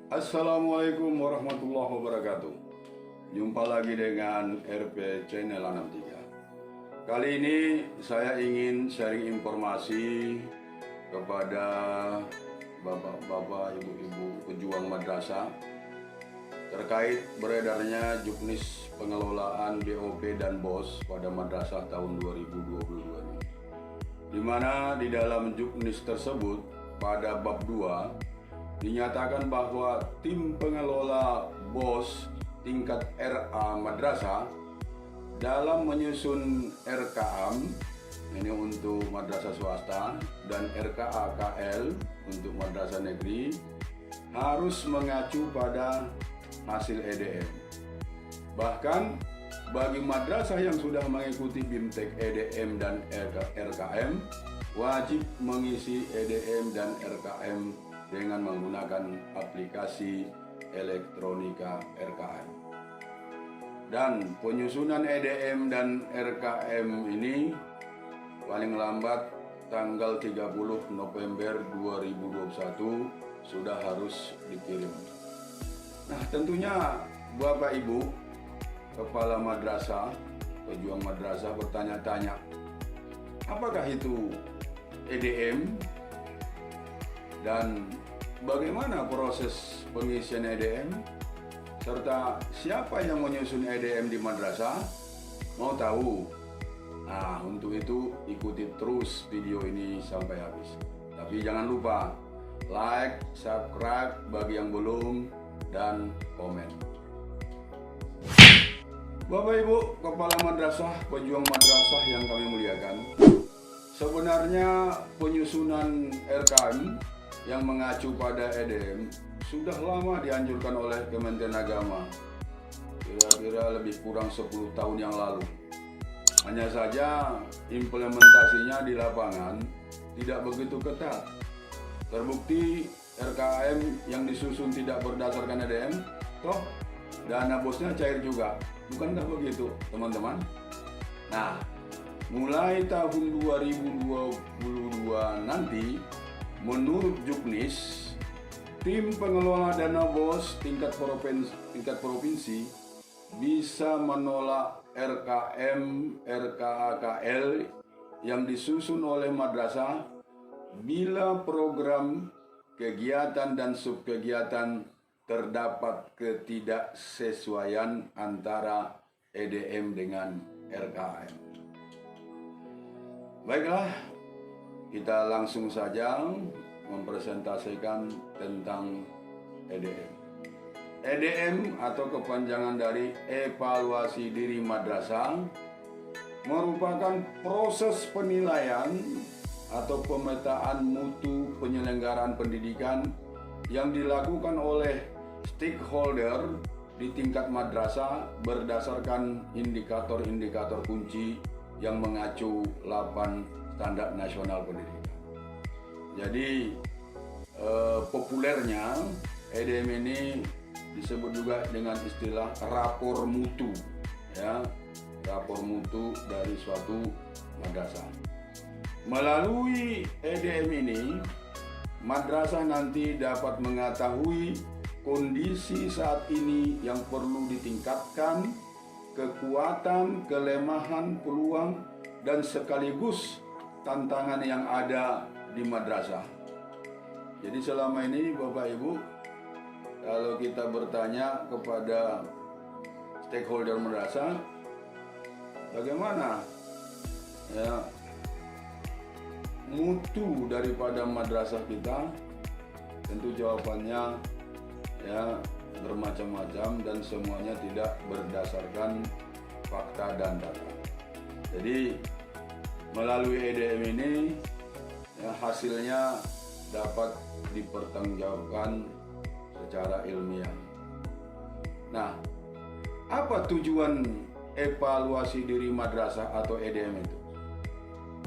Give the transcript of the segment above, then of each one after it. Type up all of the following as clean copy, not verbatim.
Assalamualaikum warahmatullahi wabarakatuh. Jumpa lagi dengan RP Channel 63. Kali ini saya ingin sharing informasi kepada bapak-bapak, ibu-ibu pejuang madrasah terkait beredarnya juknis pengelolaan BOP dan BOS pada madrasah tahun 2022 ini. Di mana di dalam juknis tersebut pada bab 2 dinyatakan bahwa tim pengelola BOS tingkat RA madrasah dalam menyusun RKAM ini untuk madrasah swasta dan RKAKL untuk madrasah negeri harus mengacu pada hasil EDM. Bahkan bagi madrasah yang sudah mengikuti BIMTEK EDM dan RKM wajib mengisi EDM dan RKM dengan menggunakan aplikasi elektronika RKM. Dan penyusunan EDM dan RKM ini paling lambat tanggal 30 November 2021 sudah harus dikirim. Nah, tentunya Bapak Ibu kepala madrasah, pejuang madrasah bertanya-tanya, apakah itu EDM dan bagaimana proses pengisian EDM serta siapa yang menyusun EDM di madrasah? Mau tahu? Nah, untuk itu ikuti terus video ini sampai habis. Tapi jangan lupa like, subscribe bagi yang belum, dan komen. Bapak Ibu kepala madrasah, pejuang madrasah yang kami muliakan, sebenarnya penyusunan RKM yang mengacu pada EDM sudah lama dianjurkan oleh Kementerian Agama, kira-kira lebih kurang 10 tahun yang lalu. Hanya saja implementasinya di lapangan tidak begitu ketat. Terbukti RKM yang disusun tidak berdasarkan EDM, toh dana bosnya cair juga. Bukankah begitu, teman-teman? Nah, mulai tahun 2022 nanti, menurut Juknis, tim pengelola dana BOS tingkat provinsi bisa menolak RKM, RKAKL yang disusun oleh madrasah bila program, kegiatan, dan subkegiatan terdapat ketidaksesuaian antara EDM dengan RKM. Baiklah, kita langsung saja mempresentasikan tentang EDM. EDM atau kepanjangan dari evaluasi diri madrasah merupakan proses penilaian atau pemetaan mutu penyelenggaraan pendidikan yang dilakukan oleh stakeholder di tingkat madrasah berdasarkan indikator-indikator kunci yang mengacu 8 standar nasional pendidikan. Jadi populernya EDM ini disebut juga dengan istilah rapor mutu, ya, rapor mutu dari suatu madrasah. Melalui EDM ini, madrasah nanti dapat mengetahui kondisi saat ini yang perlu ditingkatkan, kekuatan, kelemahan, peluang, dan sekaligus tantangan yang ada di madrasah. Jadi selama ini Bapak Ibu, kalau kita bertanya kepada stakeholder madrasah, bagaimana ya mutu daripada madrasah kita, tentu jawabannya ya bermacam-macam dan semuanya tidak berdasarkan fakta dan data. Jadi melalui EDM ini ya, hasilnya dapat dipertanggungjawabkan secara ilmiah. Nah, apa tujuan evaluasi diri madrasah atau EDM itu?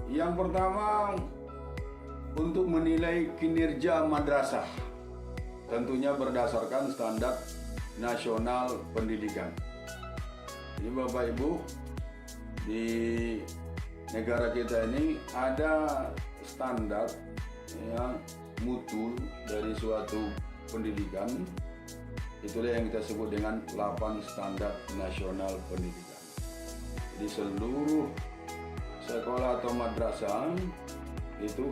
Yang pertama, untuk menilai kinerja madrasah, tentunya berdasarkan standar nasional pendidikan. Jadi Bapak Ibu, di negara kita ini ada standar ya, mutu dari suatu pendidikan Itulah yang kita sebut dengan 8 standar nasional pendidikan. Jadi seluruh sekolah atau madrasah itu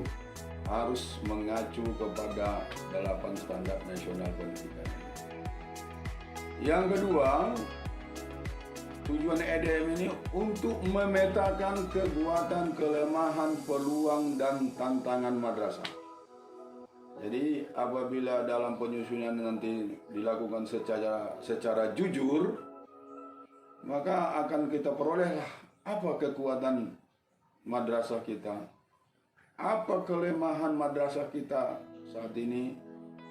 harus mengacu kepada 8 standar nasional pendidikan. Yang kedua, tujuan EDM ini untuk memetakan kekuatan, kelemahan, peluang, dan tantangan madrasah. Jadi apabila dalam penyusunan nanti dilakukan secara jujur, maka akan kita perolehlah apa kekuatan madrasah kita, apa kelemahan madrasah kita saat ini,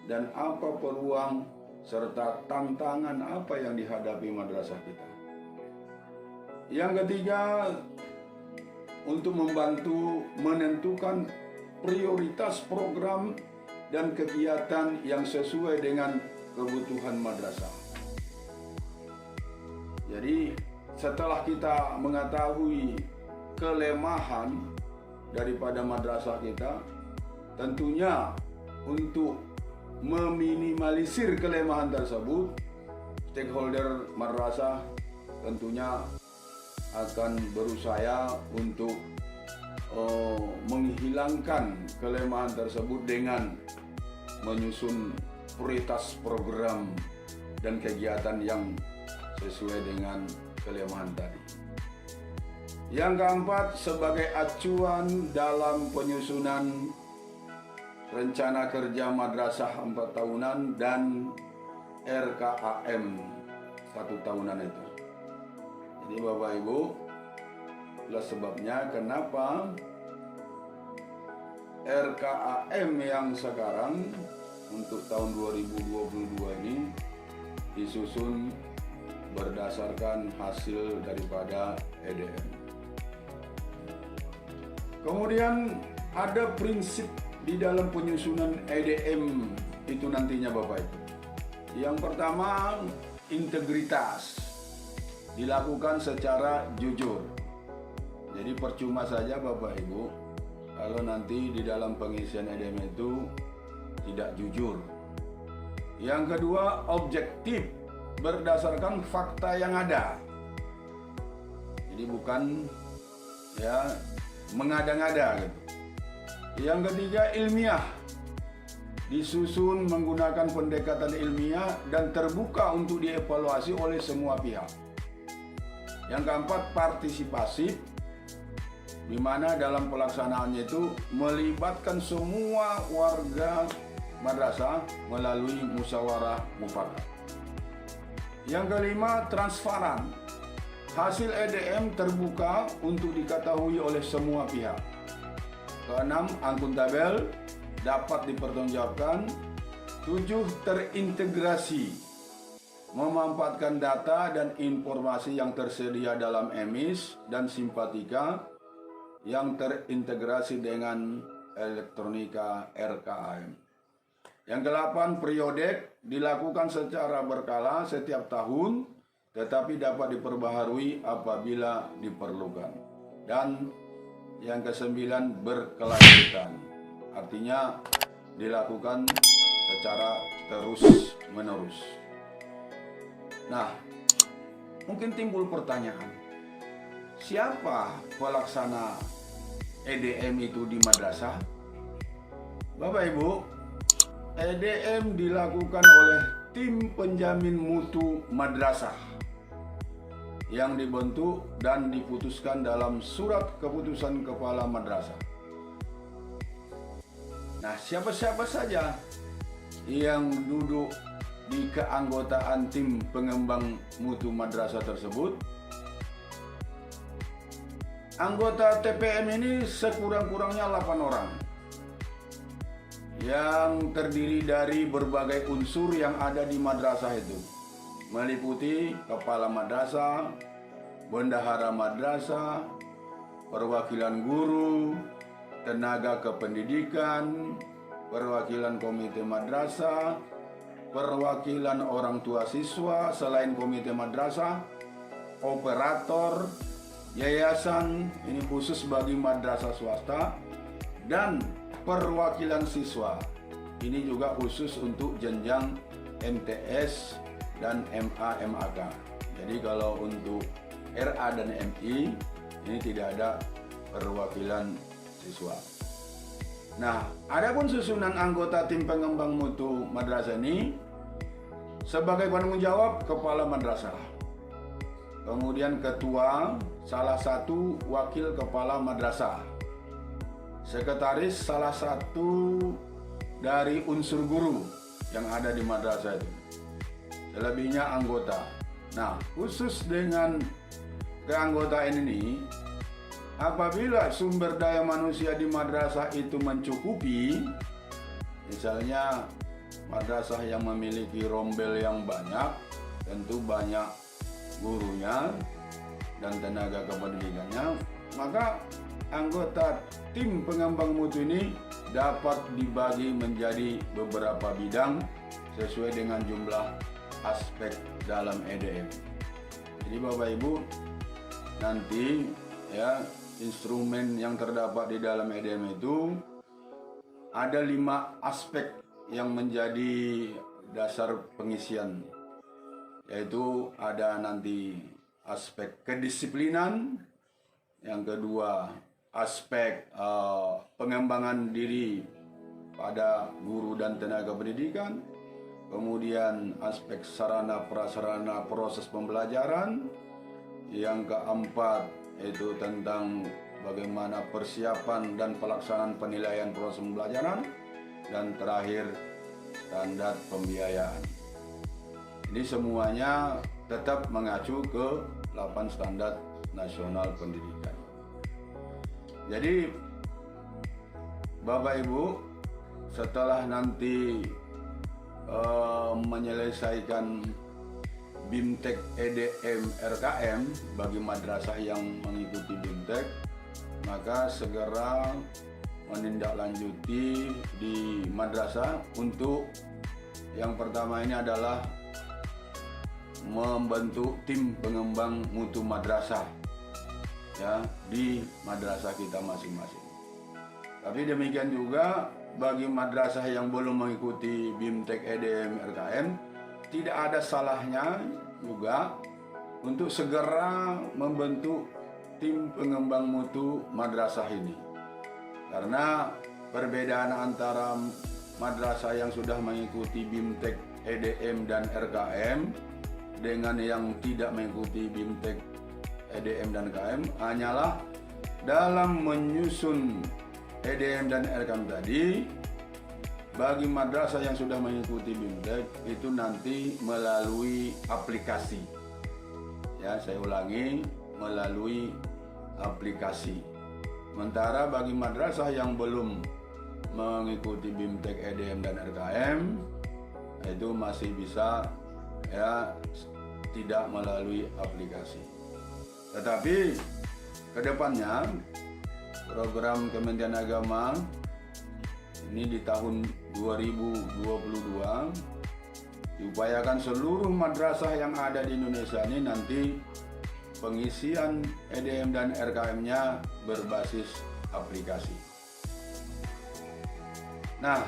dan apa peluang serta tantangan apa yang dihadapi madrasah kita. Yang ketiga, untuk membantu menentukan prioritas program dan kegiatan yang sesuai dengan kebutuhan madrasah. Jadi setelah kita mengetahui kelemahan daripada madrasah kita, tentunya untuk meminimalisir kelemahan tersebut, stakeholder madrasah tentunya akan berusaha untuk menghilangkan kelemahan tersebut dengan menyusun prioritas program dan kegiatan yang sesuai dengan kelemahan tadi. Yang keempat, sebagai acuan dalam penyusunan rencana kerja madrasah 4 tahunan dan RKAM 1 tahunan itu. Jadi Bapak Ibu, itulah sebabnya kenapa RKAM yang sekarang untuk tahun 2022 ini disusun berdasarkan hasil daripada EDM. Kemudian ada prinsip di dalam penyusunan EDM itu nantinya Bapak Ibu. Yang pertama, integritas dilakukan secara jujur. Jadi percuma saja Bapak Ibu kalau nanti di dalam pengisian EDM itu tidak jujur. Yang kedua, objektif berdasarkan fakta yang ada. Jadi bukan mengada-ngada gitu. Yang ketiga, ilmiah. Disusun menggunakan pendekatan ilmiah dan terbuka untuk dievaluasi oleh semua pihak. Yang keempat, partisipasif, di mana dalam pelaksanaannya itu melibatkan semua warga madrasah melalui musyawarah mufakat. Yang kelima, transparan. Hasil EDM terbuka untuk diketahui oleh semua pihak. Keenam, akuntabel, dapat dipertanggungjawabkan. 7, terintegrasi, memanfaatkan data dan informasi yang tersedia dalam EMIS dan Simpatika yang terintegrasi dengan elektronika RKAM. Yang ke-8, periodik, dilakukan secara berkala setiap tahun, tetapi dapat diperbaharui apabila diperlukan. Dan yang ke-9, berkelanjutan, artinya dilakukan secara terus-menerus. Nah, mungkin timbul pertanyaan, siapa pelaksana EDM itu di madrasah? Bapak Ibu, EDM dilakukan oleh tim penjamin mutu madrasah yang dibentuk dan diputuskan dalam surat keputusan kepala madrasah. Nah, siapa-siapa saja yang duduk di keanggotaan tim pengembang mutu madrasah tersebut? Anggota TPM ini sekurang-kurangnya 8 orang yang terdiri dari berbagai unsur yang ada di madrasah itu, meliputi kepala madrasah, bendahara madrasah, perwakilan guru, tenaga kependidikan, perwakilan komite madrasah, perwakilan orang tua siswa selain komite madrasah, operator, yayasan ini khusus bagi madrasah swasta, dan perwakilan siswa ini juga khusus untuk jenjang MTS dan MA, MAK. Jadi kalau untuk RA dan MI ini tidak ada perwakilan siswa. Nah, adapun susunan anggota tim pengembang mutu madrasah ini sebagai penanggung jawab kepala madrasah. Kemudian ketua, salah satu wakil kepala madrasah. Sekretaris salah satu dari unsur guru yang ada di madrasah itu. Selebihnya anggota. Nah, khusus dengan keanggotaan ini, apabila sumber daya manusia di madrasah itu mencukupi, misalnya madrasah yang memiliki rombel yang banyak, tentu banyak gurunya dan tenaga kependidikannya, maka anggota tim pengembang mutu ini dapat dibagi menjadi beberapa bidang sesuai dengan jumlah aspek dalam EDM. Jadi Bapak Ibu, nanti ya instrumen yang terdapat di dalam EDM itu ada 5 aspek yang menjadi dasar pengisian, yaitu ada nanti aspek kedisiplinan, yang kedua aspek pengembangan diri pada guru dan tenaga pendidikan, kemudian aspek sarana prasarana proses pembelajaran, yang keempat itu tentang bagaimana persiapan dan pelaksanaan penilaian proses pembelajaran, dan terakhir standar pembiayaan. Ini semuanya tetap mengacu ke 8 standar nasional pendidikan. Jadi Bapak Ibu, setelah nanti menyelesaikan BIMTEK EDM RKM bagi madrasah yang mengikuti BIMTEK, maka segera menindaklanjuti di madrasah untuk yang pertama ini adalah membentuk tim pengembang mutu madrasah ya di madrasah kita masing-masing. Tapi demikian juga bagi madrasah yang belum mengikuti BIMTEK EDM RKM, tidak ada salahnya juga untuk segera membentuk tim pengembang mutu madrasah ini. Karena perbedaan antara madrasah yang sudah mengikuti BIMTEK EDM dan RKM dengan yang tidak mengikuti BIMTEK EDM dan KM hanyalah dalam menyusun EDM dan RKM tadi. Bagi madrasah yang sudah mengikuti BIMTEK itu nanti melalui aplikasi. Ya, saya ulangi, melalui aplikasi. Sementara bagi madrasah yang belum mengikuti BIMTEK EDM dan RKM itu masih bisa ya tidak melalui aplikasi. Tetapi kedepannya program Kementerian Agama ini di tahun 2022 diupayakan seluruh madrasah yang ada di Indonesia ini nanti pengisian EDM dan RKM-nya berbasis aplikasi. Nah,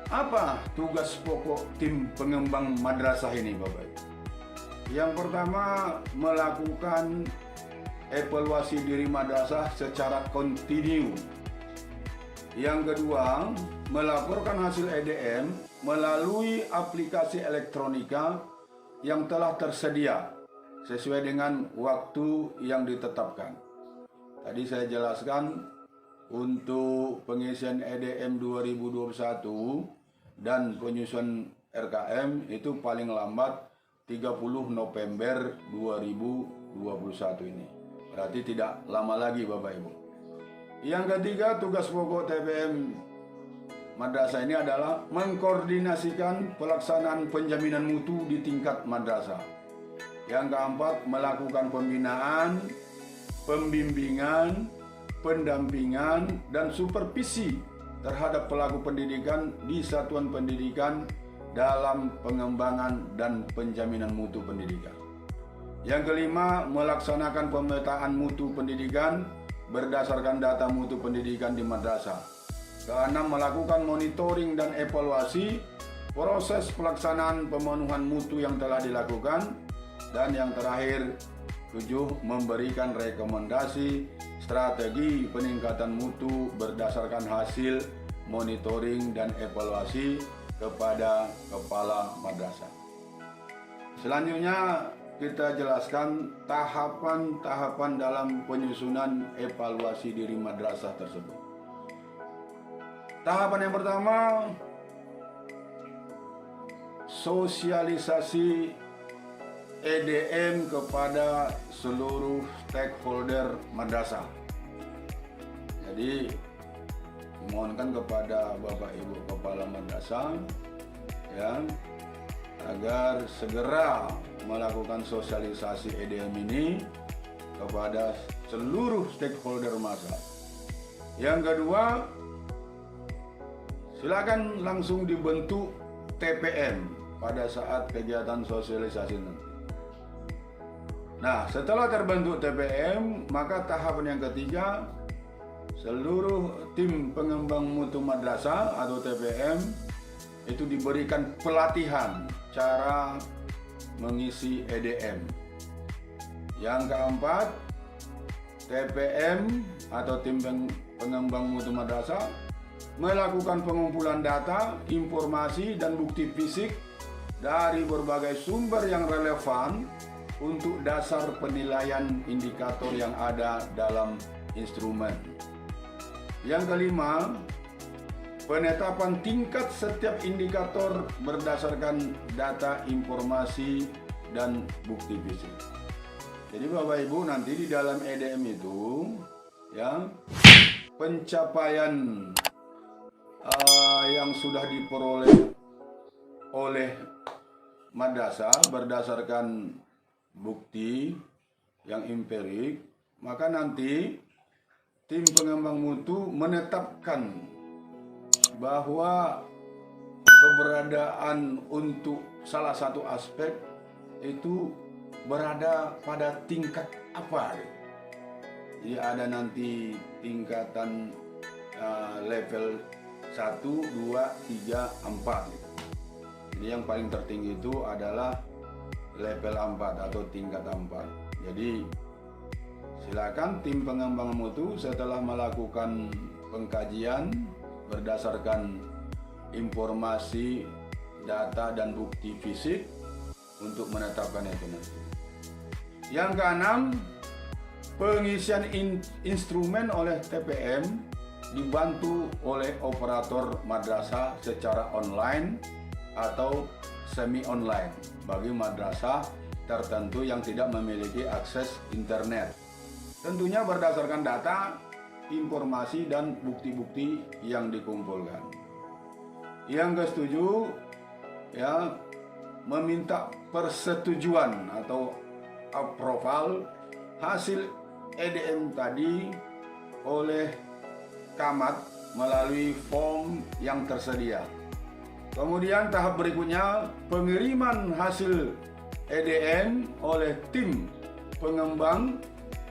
apa tugas pokok tim pengembang madrasah ini, Bapak Ibu? Yang pertama, melakukan evaluasi diri madrasah secara kontinu. Yang kedua, melaporkan hasil EDM melalui aplikasi elektronika yang telah tersedia sesuai dengan waktu yang ditetapkan. Tadi saya jelaskan untuk pengisian EDM 2021 dan penyusunan RKM itu paling lambat 30 November 2021 ini. Berarti tidak lama lagi Bapak Ibu. Yang ketiga, tugas pokok TPM madrasah ini adalah mengkoordinasikan pelaksanaan penjaminan mutu di tingkat madrasah. Yang keempat, melakukan pembinaan, pembimbingan, pendampingan, dan supervisi terhadap pelaku pendidikan di satuan pendidikan dalam pengembangan dan penjaminan mutu pendidikan. Yang kelima, melaksanakan pemetaan mutu pendidikan berdasarkan data mutu pendidikan di madrasah. Keenam, melakukan monitoring dan evaluasi proses pelaksanaan pemenuhan mutu yang telah dilakukan. Dan yang terakhir, 7. Memberikan rekomendasi strategi peningkatan mutu berdasarkan hasil monitoring dan evaluasi kepada kepala madrasah. Selanjutnya kita jelaskan tahapan-tahapan dalam penyusunan evaluasi diri madrasah tersebut. Tahapan yang pertama, sosialisasi EDM kepada seluruh stakeholder madrasah. Jadi mohonkan kepada Bapak Ibu Kepala Madrasah ya, agar segera melakukan sosialisasi EDM ini kepada seluruh stakeholder madrasah. Yang kedua, silakan langsung dibentuk TPM pada saat kegiatan sosialisasi nanti. Nah, setelah terbentuk TPM, maka tahapan yang ketiga, seluruh tim pengembang mutu madrasah atau TPM itu diberikan pelatihan cara mengisi EDM. Yang keempat, TPM atau tim pengembang mutu madrasah melakukan pengumpulan data, informasi, dan bukti fisik dari berbagai sumber yang relevan untuk dasar penilaian indikator yang ada dalam instrumen. Yang kelima, penetapan tingkat setiap indikator berdasarkan data, informasi, dan bukti fisik. Jadi Bapak Ibu, nanti di dalam EDM itu ya, pencapaian yang sudah diperoleh oleh madrasah berdasarkan bukti yang empirik, maka nanti tim pengembang mutu menetapkan bahwa keberadaan untuk salah satu aspek itu berada pada tingkat apa. Jadi ada nanti tingkatan level 1, 2, 3, 4. Jadi yang paling tertinggi itu adalah level 4 atau tingkat 4. Jadi silakan tim pengembang mutu setelah melakukan pengkajian berdasarkan informasi, data, dan bukti fisik untuk menetapkan itu nanti. Yang keenam, pengisian instrumen oleh TPM dibantu oleh operator madrasah secara online atau semi online bagi madrasah tertentu yang tidak memiliki akses internet. Tentunya berdasarkan data, informasi, dan bukti-bukti yang dikumpulkan. Yang ketujuh, ya, meminta persetujuan atau approval hasil EDM tadi oleh Camat melalui form yang tersedia. Kemudian tahap berikutnya, pengiriman hasil EDM oleh tim pengembang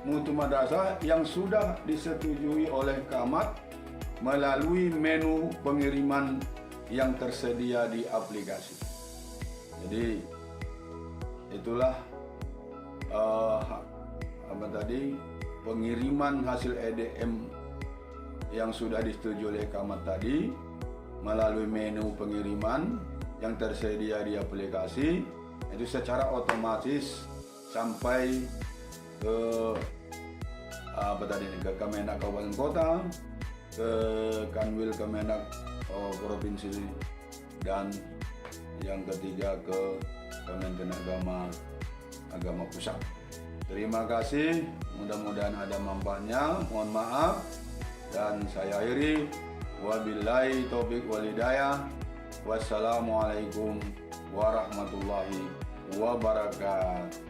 mutu madrasah yang sudah disetujui oleh Camat melalui menu pengiriman yang tersedia di aplikasi. Jadi itulah pengiriman hasil EDM yang sudah disetujui oleh Camat tadi melalui menu pengiriman yang tersedia di aplikasi, itu secara otomatis sampai ke ke Kemenak Kabupaten Kota, ke Kanwil Kemenak Provinsi, dan yang ketiga ke Kementerian Agama Pusat. Terima kasih, mudah-mudahan ada manfaatnya. Mohon maaf, dan saya akhiri. Wabillahi taufiq wal hidayah. Wassalamualaikum warahmatullahi wabarakatuh.